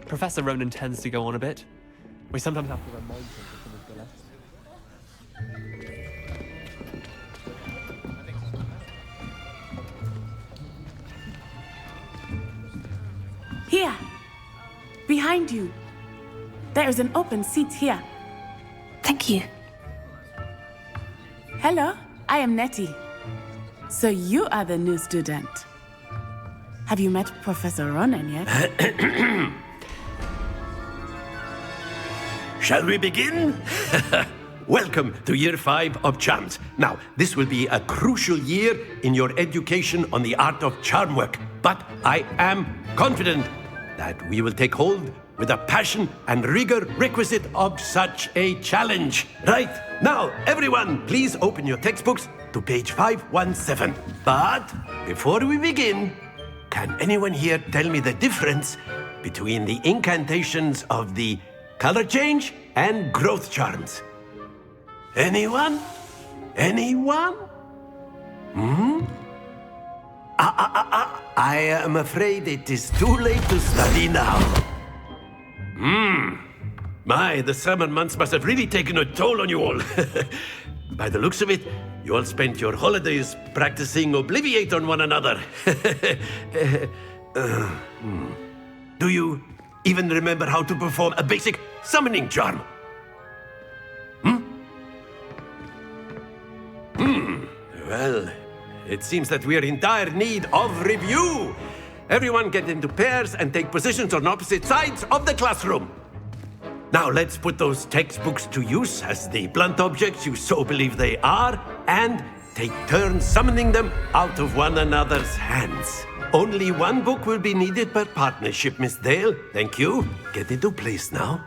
Professor Ronan tends to go on a bit. We sometimes have to remind him to finish the lesson. Here, behind you. There is an open seat here. Thank you. Hello, I am Nettie. So you are the new student. Have you met Professor Ronan yet? Shall we begin? Welcome to Year 5 of Charms. Now, this will be a crucial year in your education on the art of charm work. But I am confident that we will take hold with the passion and rigor requisite of such a challenge. Right, now, everyone, please open your textbooks to page 517. But before we begin, can anyone here tell me the difference between the incantations of the color change and growth charms? Anyone? Anyone? I am afraid it is too late to study now. My, the summer months must have really taken a toll on you all. By the looks of it, you all spent your holidays practicing Obliviate on one another. Do you even remember how to perform a basic summoning charm? Well, it seems that we are in dire need of review. Everyone get into pairs and take positions on opposite sides of the classroom. Now let's put those textbooks to use as the blunt objects you so believe they are, and take turns summoning them out of one another's hands. Only one book will be needed per partnership, Miss Dale. Thank you. Get into place now.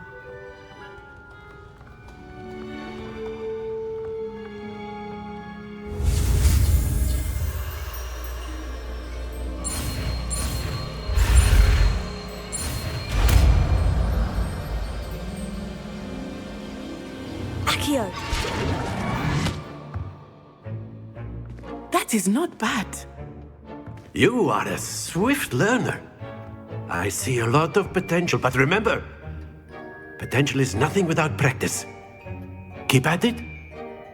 Accio. That is not bad. You are a swift learner. I see a lot of potential, but remember, potential is nothing without practice. Keep at it.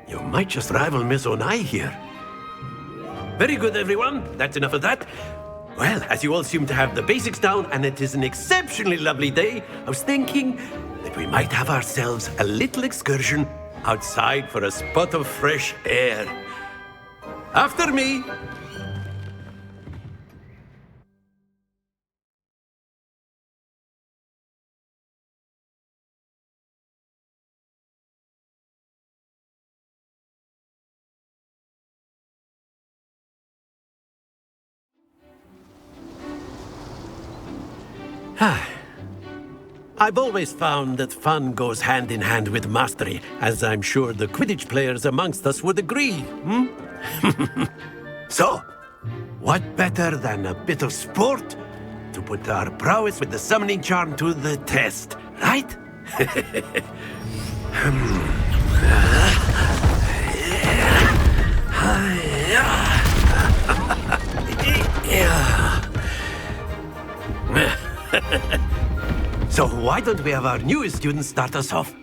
You might just rival Miss Onai here. Very good, everyone. That's enough of that. Well, as you all seem to have the basics down, and it is an exceptionally lovely day, I was thinking that we might have ourselves a little excursion outside for a spot of fresh air. After me. I've always found that fun goes hand in hand with mastery, as I'm sure the Quidditch players amongst us would agree. So, what better than a bit of sport to put our prowess with the summoning charm to the test, right? So why don't we have our newest student start us off?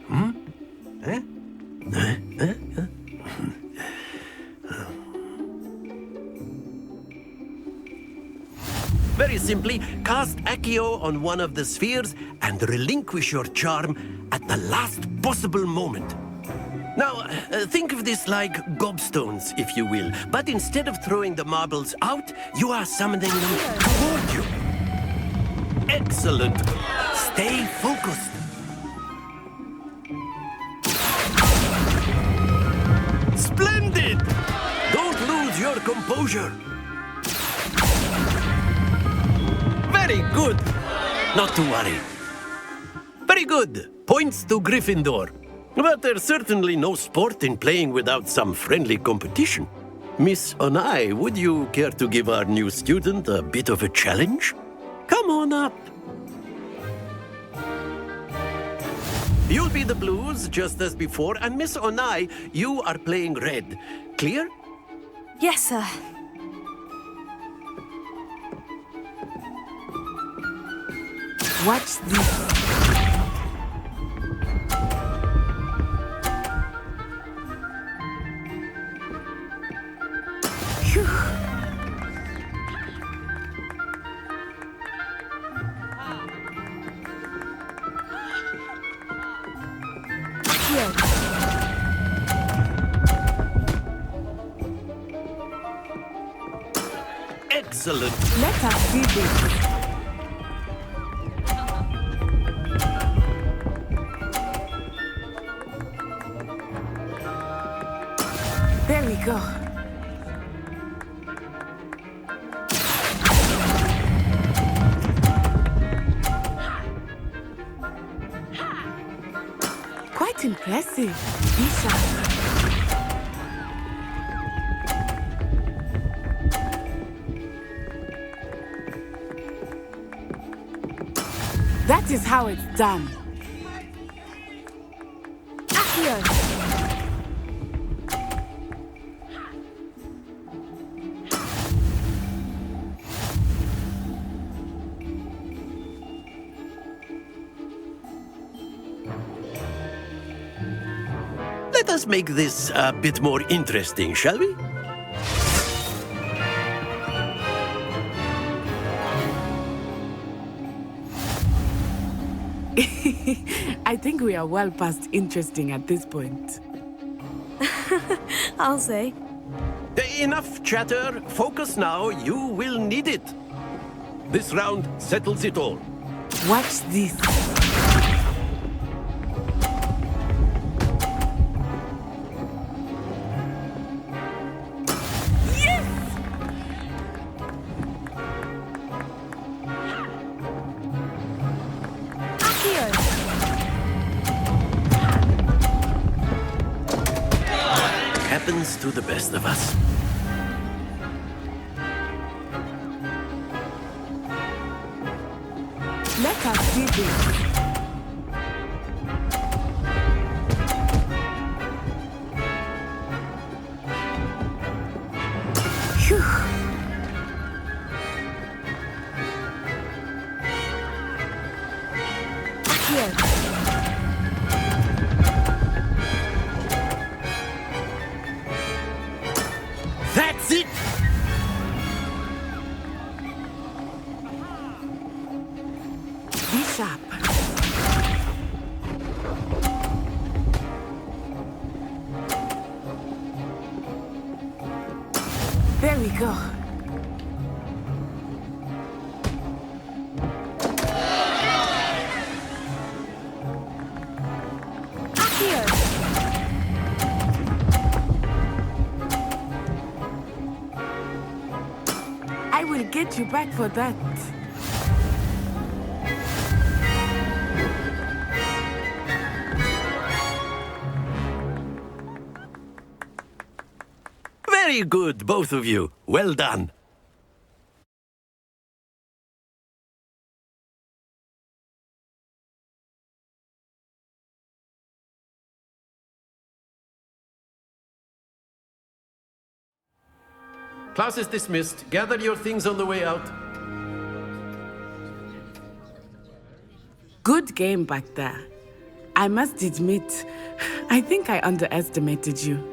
Very simply, cast Accio on one of the spheres and relinquish your charm at the last possible moment. Now, think of this like gobstones, if you will, but instead of throwing the marbles out, you are summoning them toward you. Excellent. Stay focused. Splendid! Don't lose your composure. Very good. Not to worry. Very good. Points to Gryffindor. But there's certainly no sport in playing without some friendly competition. Miss Onai, would you care to give our new student a bit of a challenge? Come on up. You'll be the blues, just as before, and Miss Onai, you are playing red. Clear? Yes, sir. Watch this. Phew. Here. Excellent. Let us see this. There we go. Quite impressive. Bishop. That is how it's done. Accio. Let us make this a bit more interesting, shall we? I think we are well past interesting at this point. I'll say. Enough chatter. Focus now. You will need it. This round settles it all. Watch this. Happens to the best of us. Let us see this. Phew. Here. That's it! Be sharp. There we go. Accio. I will get you back for that. Very good, both of you. Well done. Class is dismissed. Gather your things on the way out. Good game back there. I must admit, I think I underestimated you.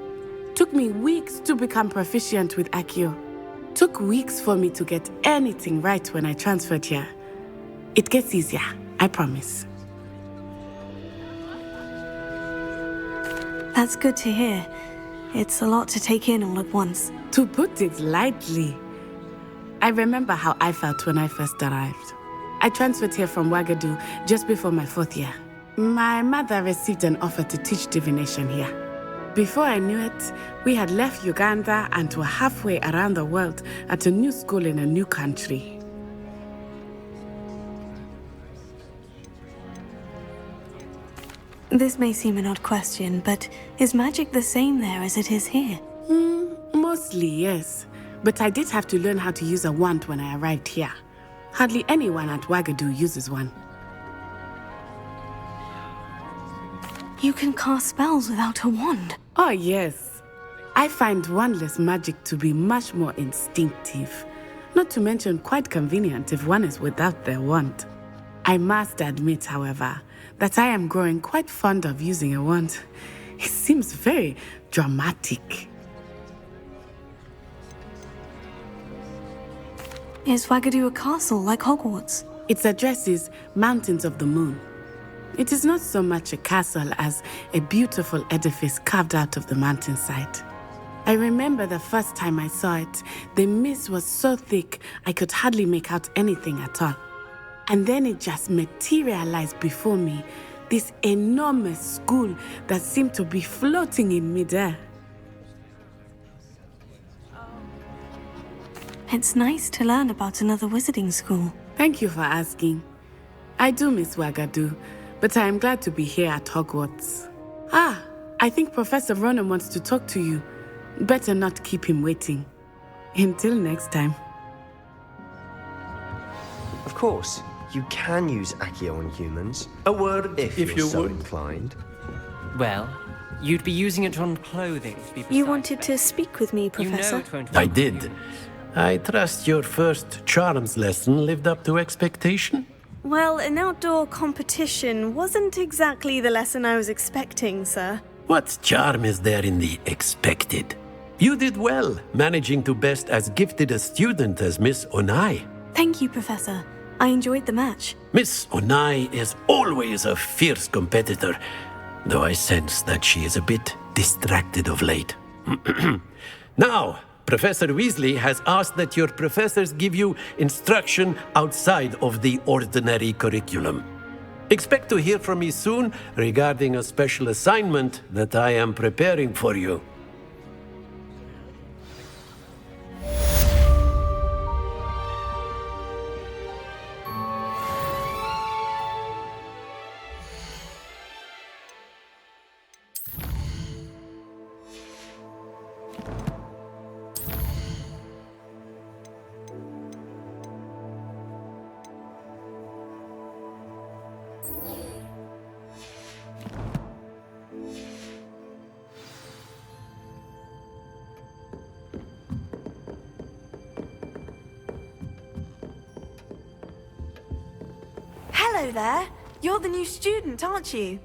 Took me weeks to become proficient with Accio. Took weeks for me to get anything right when I transferred here. It gets easier, I promise. That's good to hear. It's a lot to take in all at once. To put it lightly, I remember how I felt when I first arrived. I transferred here from Wagadu just before my 4th year. My mother received an offer to teach divination here. Before I knew it, we had left Uganda and were halfway around the world at a new school in a new country. This may seem an odd question, but is magic the same there as it is here? Mostly, yes. But I did have to learn how to use a wand when I arrived here. Hardly anyone at Wagadu uses one. You can cast spells without a wand. Oh, yes. I find wandless magic to be much more instinctive. Not to mention quite convenient if one is without their wand. I must admit, however, that I am growing quite fond of using a wand. It seems very dramatic. Is Wagadu a castle like Hogwarts? Its address is Mountains of the Moon. It is not so much a castle as a beautiful edifice carved out of the mountainside. I remember the first time I saw it, the mist was so thick I could hardly make out anything at all. And then it just materialized before me, this enormous school that seemed to be floating in midair. It's nice to learn about another wizarding school. Thank you for asking. I do miss Wagadu, but I am glad to be here at Hogwarts. Ah, I think Professor Ronan wants to talk to you. Better not keep him waiting. Until next time. Of course, you can use Accio on humans, A word, if if you're you so would. inclined. Well, you'd be using it on clothing, to be precise. You wanted to speak with me, You Professor? know it won't I work. did. I trust your first charms lesson lived up to expectation? Well, an outdoor competition wasn't exactly the lesson I was expecting, sir. What charm is there in the expected? You did well, managing to best as gifted a student as Miss Onai. Thank you, Professor. I enjoyed the match. Miss Onai is always a fierce competitor, though I sense that she is a bit distracted of late. Now, Professor Weasley has asked that your professors give you instruction outside of the ordinary curriculum. Expect to hear from me soon regarding a special assignment that I am preparing for you. Hello there. You're the new student, aren't you?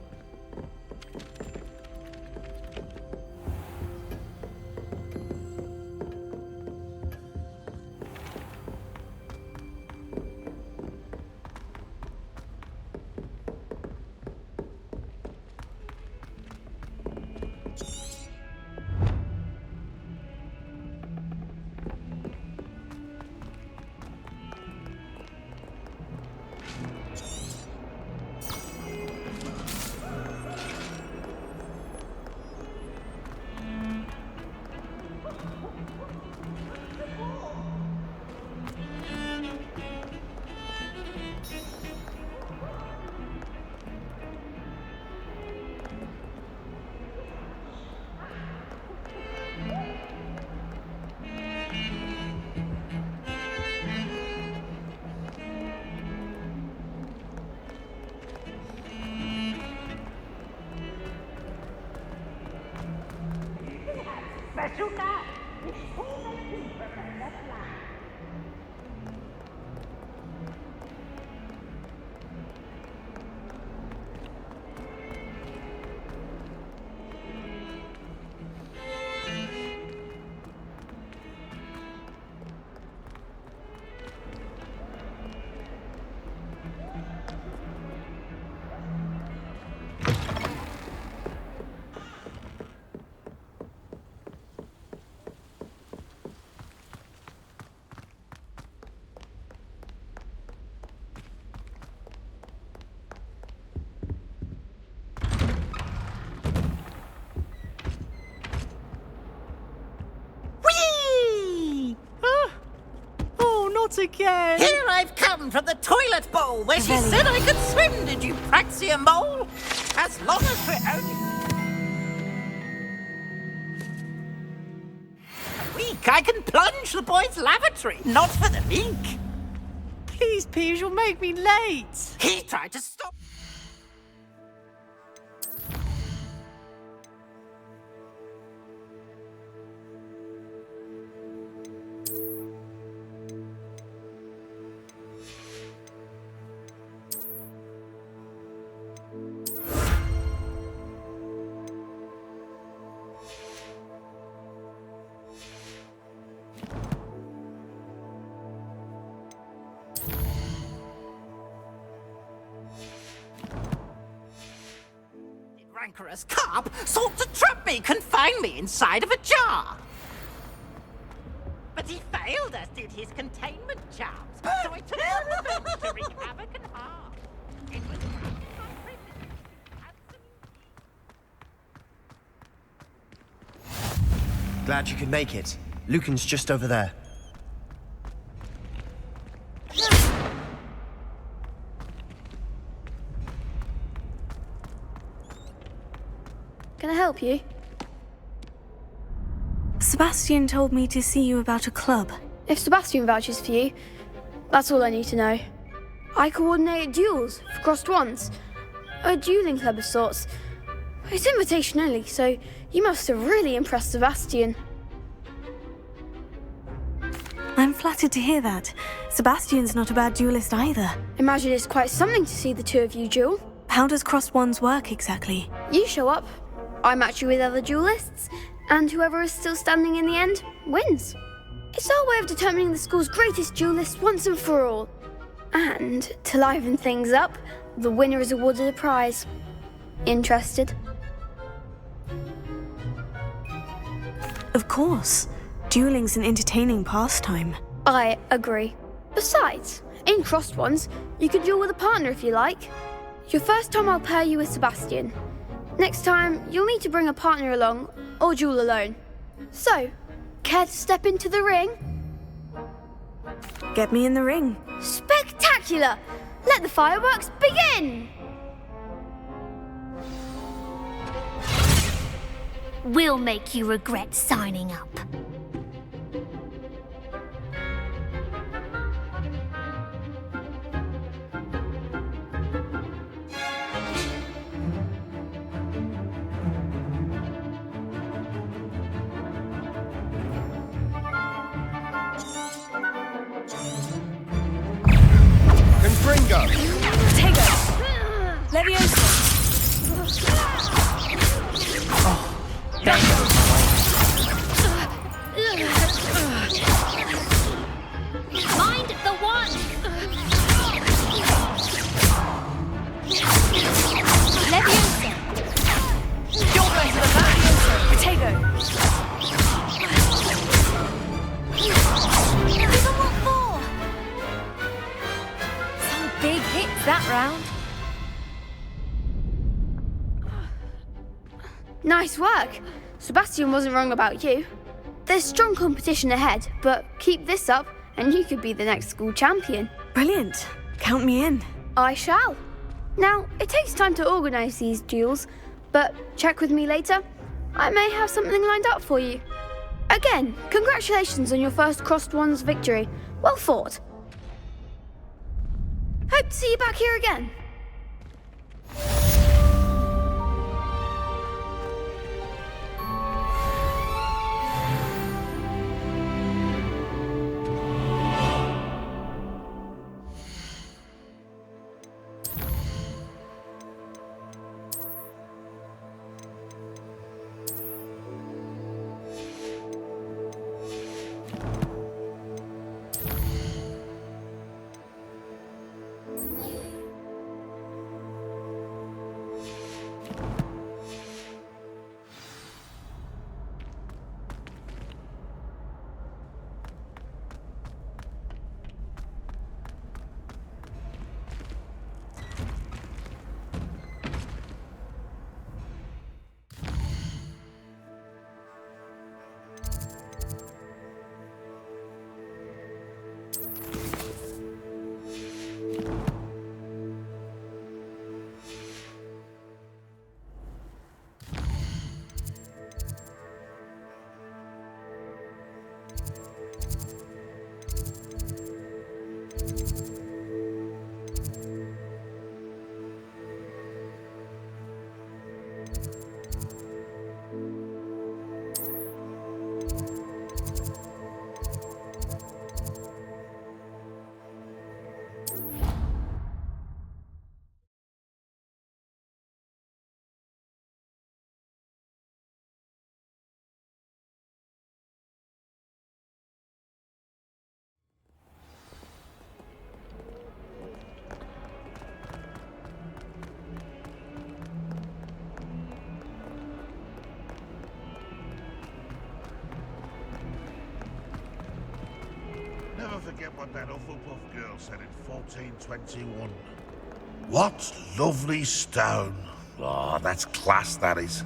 Not again! Here I've come from the toilet bowl where she said I could swim, did you praxia mole? As long as we're only... weak, I can plunge the boys' lavatory, not for the meek. Please, Piers, you'll make me late! He tried to stop... rancorous carp sought to trap me, confine me inside of a jar. But he failed, as did his containment charms. So I took on revenge to wreak havoc and harm. It was granted my privilege to absolute. Glad you could make it. Lucan's just over there. Can I help you? Sebastian told me to see you about a club. If Sebastian vouches for you, that's all I need to know. I coordinate duels for crossed wands. A dueling club of sorts. It's invitation only, so you must have really impressed Sebastian. I'm flattered to hear that. Sebastian's not a bad duelist either. Imagine it's quite something to see the two of you duel. How does crossed wands work exactly? You show up, I match you with other duelists, and whoever is still standing in the end wins. It's our way of determining the school's greatest duelist once and for all. And to liven things up, the winner is awarded a prize. Interested? Of course. Dueling's an entertaining pastime. I agree. Besides, in crossed ones, you can duel with a partner if you like. Your first time I'll pair you with Sebastian. Next time, you'll need to bring a partner along, or duel alone. So, care to step into the ring? Get me in the ring. Spectacular! Let the fireworks begin! We'll make you regret signing up. Confringo! Tego! Leviosa! Mind the one! Leviosa! You're going to the Leviosa! Potato! Give them what for? Some big hits that round. Nice work. Sebastian wasn't wrong about you. There's strong competition ahead, but keep this up and you could be the next school champion. Brilliant. Count me in. I shall. Now, it takes time to organise these duels, but check with me later. I may have something lined up for you. Again, congratulations on your first crossed wands victory. Well fought. Hope to see you back here again. forget what that Hufflepuff girl said in 1421. What lovely stone. Oh, that's class, that is.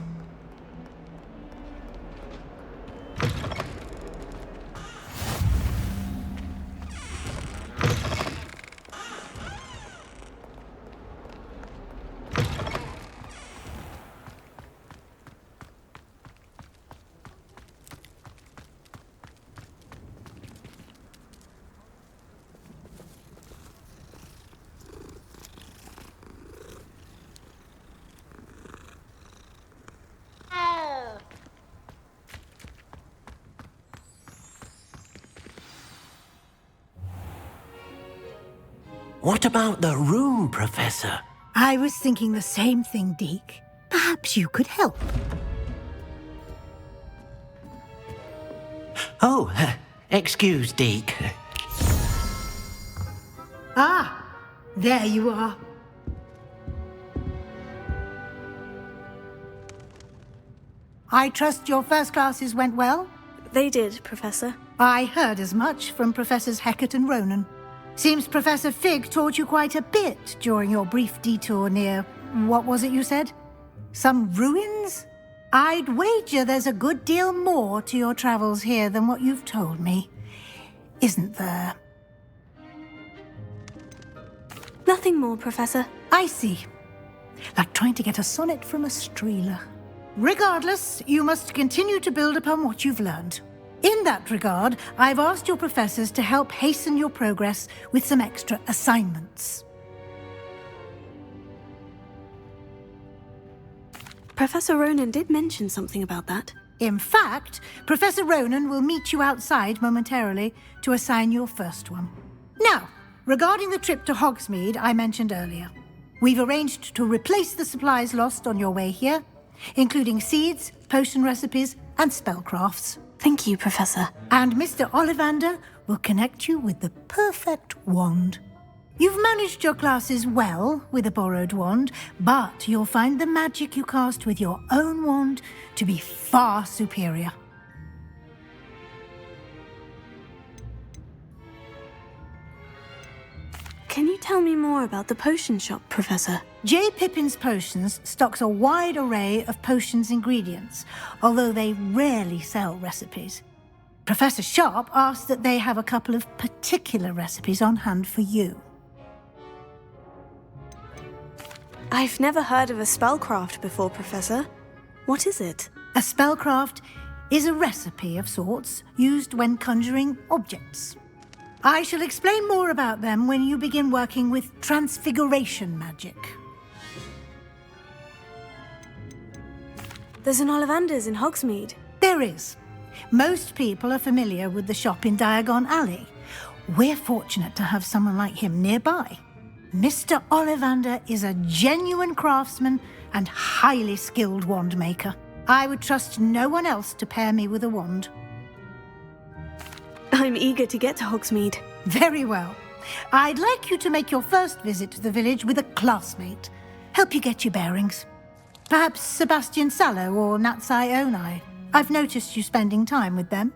What about the room, Professor? I was thinking the same thing, Deke. Perhaps you could help. Oh, excuse, Deke. Ah, there you are. I trust your first classes went well? They did, Professor. I heard as much from Professors Hecat and Ronan. Seems Professor Fig taught you quite a bit during your brief detour near... what was it you said? Some ruins? I'd wager there's a good deal more to your travels here than what you've told me. Isn't there? Nothing more, Professor. I see. Like trying to get a sonnet from a streeler. Regardless, you must continue to build upon what you've learned. In that regard, I've asked your professors to help hasten your progress with some extra assignments. Professor Ronan did mention something about that. In fact, Professor Ronan will meet you outside momentarily to assign your first one. Now, regarding the trip to Hogsmeade I mentioned earlier, we've arranged to replace the supplies lost on your way here, including seeds, potion recipes, and spellcrafts. Thank you, Professor. And Mr. Ollivander will connect you with the perfect wand. You've managed your classes well with a borrowed wand, but you'll find the magic you cast with your own wand to be far superior. Can you tell me more about the potion shop, Professor? J. Pippin's Potions stocks a wide array of potions ingredients, although they rarely sell recipes. Professor Sharp asked that they have a couple of particular recipes on hand for you. I've never heard of a spellcraft before, Professor. What is it? A spellcraft is a recipe of sorts used when conjuring objects. I shall explain more about them when you begin working with transfiguration magic. There's an Ollivander's in Hogsmeade. There is. Most people are familiar with the shop in Diagon Alley. We're fortunate to have someone like him nearby. Mr. Ollivander is a genuine craftsman and highly skilled wand maker. I would trust no one else to pair me with a wand. I'm eager to get to Hogsmeade. Very well. I'd like you to make your first visit to the village with a classmate. Help you get your bearings. Perhaps Sebastian Sallow or Natsai Onai. I've noticed you spending time with them.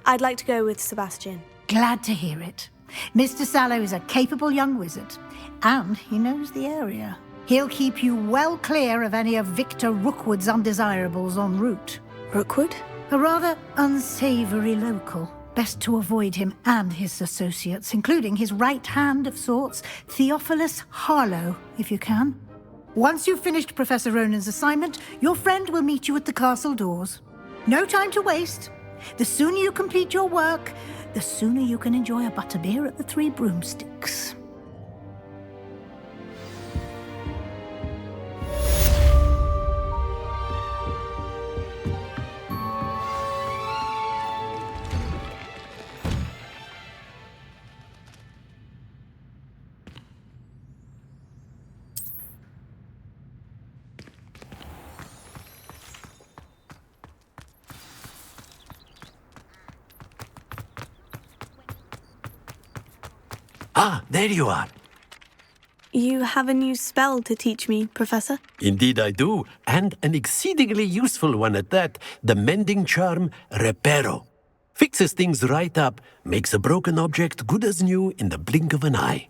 I'd like to go with Sebastian. Glad to hear it. Mr. Sallow is a capable young wizard, and he knows the area. He'll keep you well clear of any of Victor Rookwood's undesirables en route. Rookwood? A rather unsavory local. Best to avoid him and his associates, including his right hand of sorts, Theophilus Harlow, if you can. Once you've finished Professor Ronan's assignment, your friend will meet you at the castle doors. No time to waste. The sooner you complete your work, the sooner you can enjoy a butterbeer at the Three Broomsticks. Ah, there you are. You have a new spell to teach me, Professor? Indeed I do, and an exceedingly useful one at that, the mending charm Reparo. Fixes things right up, makes a broken object good as new in the blink of an eye.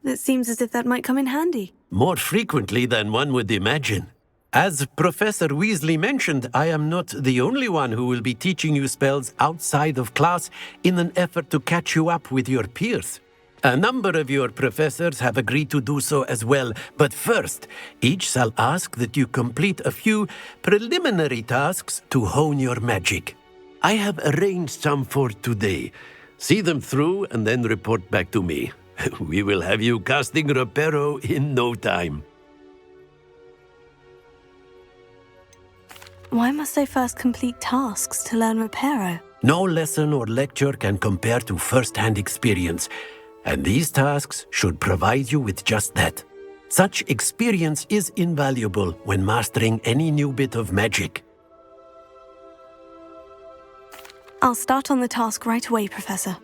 It seems as if that might come in handy. More frequently than one would imagine. As Professor Weasley mentioned, I am not the only one who will be teaching you spells outside of class in an effort to catch you up with your peers. A number of your professors have agreed to do so as well, but first, each shall ask that you complete a few preliminary tasks to hone your magic. I have arranged some for today. See them through and then report back to me. We will have you casting Reparo in no time. Why must I first complete tasks to learn Reparo? No lesson or lecture can compare to first-hand experience, and these tasks should provide you with just that. Such experience is invaluable when mastering any new bit of magic. I'll start on the task right away, Professor.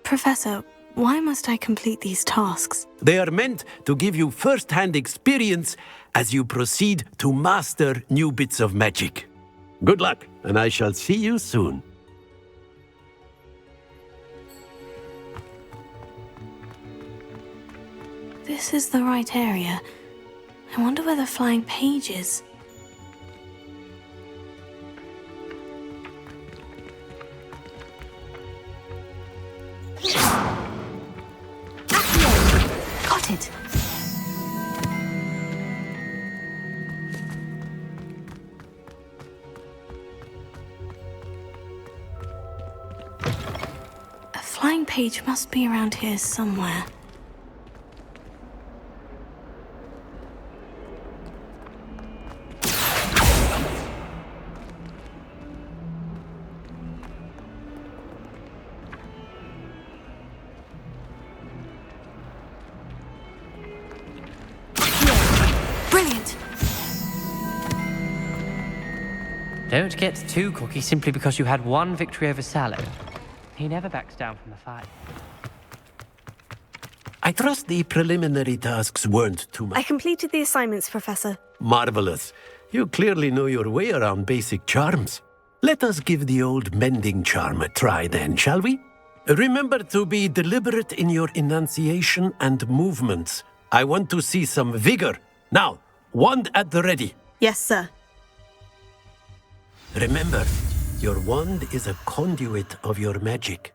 Professor, why must I complete these tasks? They are meant to give you first-hand experience as you proceed to master new bits of magic. Good luck, and I shall see you soon. This is the right area. I wonder where the flying page is. Got it. A flying page must be around here somewhere. Brilliant! Don't get too cocky simply because you had one victory over Sallow. He never backs down from the fight. I trust the preliminary tasks weren't too much. I completed the assignments, Professor. Marvelous. You clearly know your way around basic charms. Let us give the old mending charm a try then, shall we? Remember to be deliberate in your enunciation and movements. I want to see some vigor. Now, wand at the ready. Yes, sir. Remember, your wand is a conduit of your magic.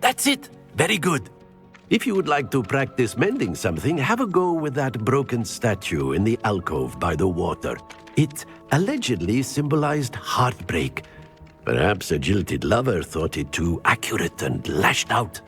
That's it! Very good. If you would like to practice mending something, have a go with that broken statue in the alcove by the water. It allegedly symbolized heartbreak. Perhaps a jilted lover thought it too accurate and lashed out.